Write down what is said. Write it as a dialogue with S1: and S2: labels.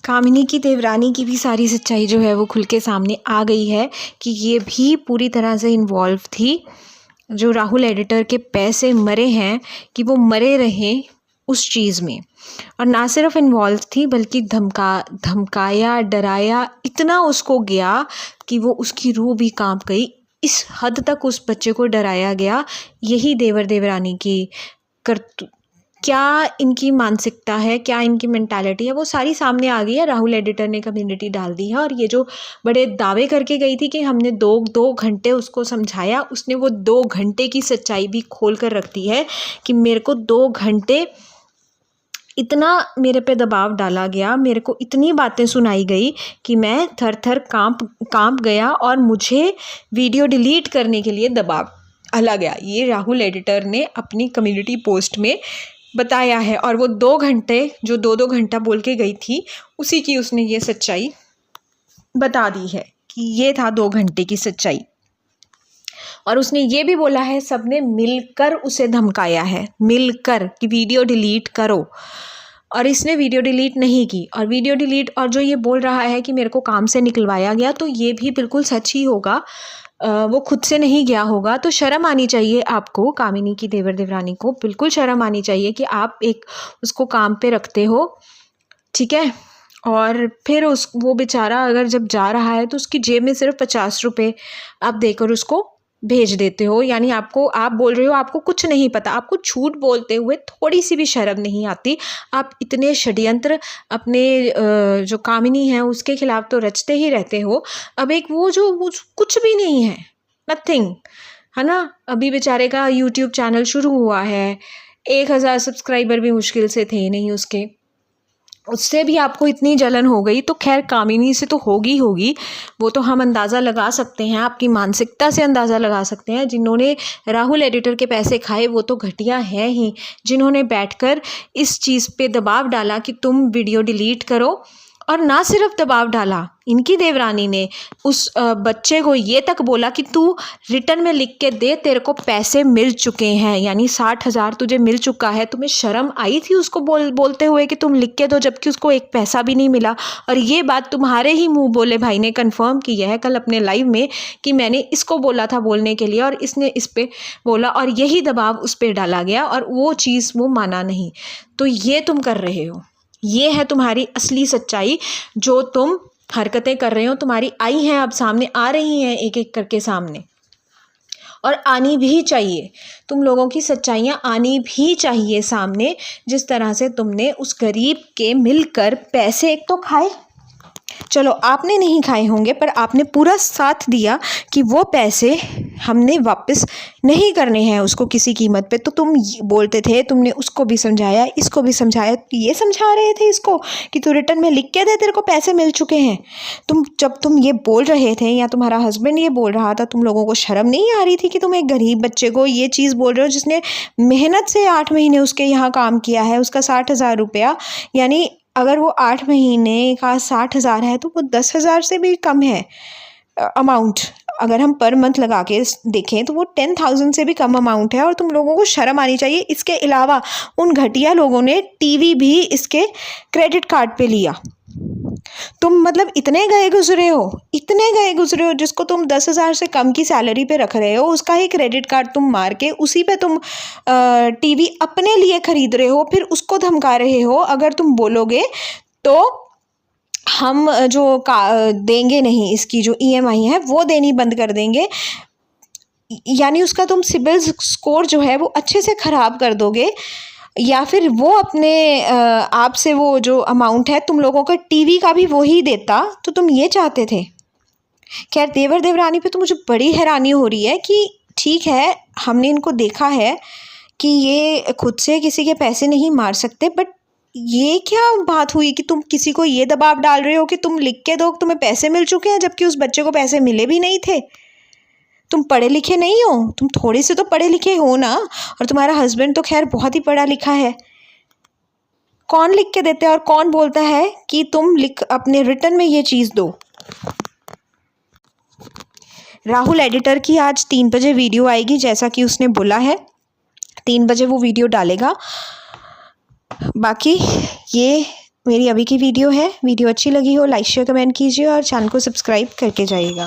S1: कामिनी की देवरानी की भी सारी सच्चाई जो है वो खुल के सामने आ गई है कि ये भी पूरी तरह से इन्वॉल्व थी। जो राहुल एडिटर के पैसे मरे हैं कि वो मरे रहें उस चीज़ में, और ना सिर्फ इन्वॉल्व थी बल्कि धमकाया डराया इतना उसको गया कि वो उसकी रूह भी कांप गई। इस हद तक उस बच्चे को डराया गया। यही देवर देवरानी की क्या इनकी मानसिकता है, क्या इनकी मेंटालिटी है, वो सारी सामने आ गई है। राहुल एडिटर ने कम्युनिटी डाल दी है, और ये जो बड़े दावे करके गई थी कि हमने दो घंटे उसको समझाया, उसने वो 2 घंटे की सच्चाई भी खोल कर रख दी है कि मेरे को 2 घंटे इतना मेरे पे दबाव डाला गया, मेरे को इतनी बातें सुनाई गई कि मैं थर थर कांप गया और मुझे वीडियो डिलीट करने के लिए दबाव डाला गया। ये राहुल एडिटर ने अपनी कम्युनिटी पोस्ट में बताया है, और वो 2 घंटे जो 2 घंटा बोल के गई थी उसी की उसने ये सच्चाई बता दी है कि ये था 2 घंटे की सच्चाई। और उसने ये भी बोला है सबने मिलकर उसे धमकाया है, मिलकर कि वीडियो डिलीट करो, और इसने वीडियो डिलीट नहीं की। और वीडियो डिलीट और जो ये बोल रहा है कि मेरे को काम से निकलवाया गया, तो ये भी बिल्कुल सच ही होगा। वो खुद से नहीं गया होगा। तो शर्म आनी चाहिए आपको, कामिनी की देवर देवरानी को बिल्कुल शर्म आनी चाहिए कि आप उसको काम पे रखते हो, ठीक है। और फिर वो बेचारा अगर जब जा रहा है तो उसकी जेब में सिर्फ 50 रुपये आप देकर उसको भेज देते हो। यानी आप बोल रहे हो आपको कुछ नहीं पता, आपको झूठ बोलते हुए थोड़ी सी भी शर्म नहीं आती। आप इतने षड्यंत्र अपने जो कामिनी है उसके खिलाफ तो रचते ही रहते हो। अब वो कुछ भी नहीं है, नथिंग, है ना। अभी बेचारे का यूट्यूब चैनल शुरू हुआ है, 1000 सब्सक्राइबर भी मुश्किल से थे नहीं उसके, उससे भी आपको इतनी जलन हो गई। तो खैर कामिनी से तो होगी, वो तो हम अंदाज़ा लगा सकते हैं, आपकी मानसिकता से अंदाज़ा लगा सकते हैं। जिन्होंने राहुल एडिटर के पैसे खाए वो तो घटिया हैं ही, जिन्होंने बैठकर इस चीज़ पे दबाव डाला कि तुम वीडियो डिलीट करो। और ना सिर्फ दबाव डाला, इनकी देवरानी ने उस बच्चे को ये तक बोला कि तू रिटर्न में लिख के दे, तेरे को पैसे मिल चुके हैं, यानी 60,000 तुझे मिल चुका है। तुम्हें शर्म आई थी उसको बोलते हुए कि तुम लिख के दो, जबकि उसको एक पैसा भी नहीं मिला। और ये बात तुम्हारे ही मुंह बोले भाई ने कंफर्म की है कल अपने लाइव में कि मैंने इसको बोला था बोलने के लिए, और इसने इस पर बोला, और यही दबाव उस पर डाला गया और वो चीज़ वो माना नहीं। तो ये तुम कर रहे हो, ये है तुम्हारी असली सच्चाई। जो तुम हरकतें कर रहे हो तुम्हारी आई हैं, अब सामने आ रही हैं एक एक करके सामने, और आनी भी चाहिए। तुम लोगों की सच्चाइयाँ आनी भी चाहिए सामने। जिस तरह से तुमने उस गरीब के मिलकर पैसे एक तो खाए, चलो आपने नहीं खाए होंगे, पर आपने पूरा साथ दिया कि वो पैसे हमने वापस नहीं करने हैं उसको किसी कीमत पे। तो तुम बोलते थे, तुमने उसको भी समझाया, इसको भी समझाया, तो ये समझा रहे थे इसको कि तू रिटर्न में लिख के दे, तेरे को पैसे मिल चुके हैं। जब तुम ये बोल रहे थे या तुम्हारा हस्बैंड ये बोल रहा था, तुम लोगों को शर्म नहीं आ रही थी कि तुम एक गरीब बच्चे को ये चीज़ बोल रहे हो जिसने मेहनत से 8 महीने उसके यहाँ काम किया है, उसका 60,000 रुपया, यानी अगर वो 8 महीने का 60,000 है तो वो 10,000 से भी कम है अमाउंट। अगर हम पर मंथ लगा के देखें तो वो 10,000 से भी कम अमाउंट है, और तुम लोगों को शर्म आनी चाहिए। इसके अलावा उन घटिया लोगों ने टीवी भी इसके क्रेडिट कार्ड पे लिया। तुम मतलब इतने गए गुजरे हो, जिसको तुम 10,000 से कम की सैलरी पे रख रहे हो, उसका ही क्रेडिट कार्ड तुम मार के उसी पे तुम टीवी अपने लिए खरीद रहे हो, फिर उसको धमका रहे हो अगर तुम बोलोगे तो हम देंगे नहीं, इसकी जो EMI है वो देनी बंद कर देंगे। यानी उसका तुम सिबिल स्कोर जो है वो अच्छे से ख़राब कर दोगे, या फिर वो अपने आप से वो जो अमाउंट है तुम लोगों का टीवी का भी वो ही देता, तो तुम ये चाहते थे। खैर देवर देवरानी पे तो मुझे बड़ी हैरानी हो रही है कि ठीक है हमने इनको देखा है कि ये खुद से किसी के पैसे नहीं मार सकते, बट ये क्या बात हुई कि तुम किसी को ये दबाव डाल रहे हो कि तुम लिख के दो, तुम्हें पैसे मिल चुके हैं, जबकि उस बच्चे को पैसे मिले भी नहीं थे। तुम पढ़े लिखे नहीं हो, तुम थोड़े से तो पढ़े लिखे हो ना, और तुम्हारा हस्बैंड तो खैर बहुत ही पढ़ा लिखा है। कौन लिख के देता है और कौन बोलता है कि तुम अपने रिटर्न में ये चीज़ दो। राहुल एडिटर की आज 3 बजे वीडियो आएगी, जैसा कि उसने बोला है 3 बजे वो वीडियो डालेगा। बाकी ये मेरी अभी की वीडियो है। वीडियो अच्छी लगी हो लाइक शेयर कमेंट कीजिए और चैनल को सब्सक्राइब करके जाइएगा।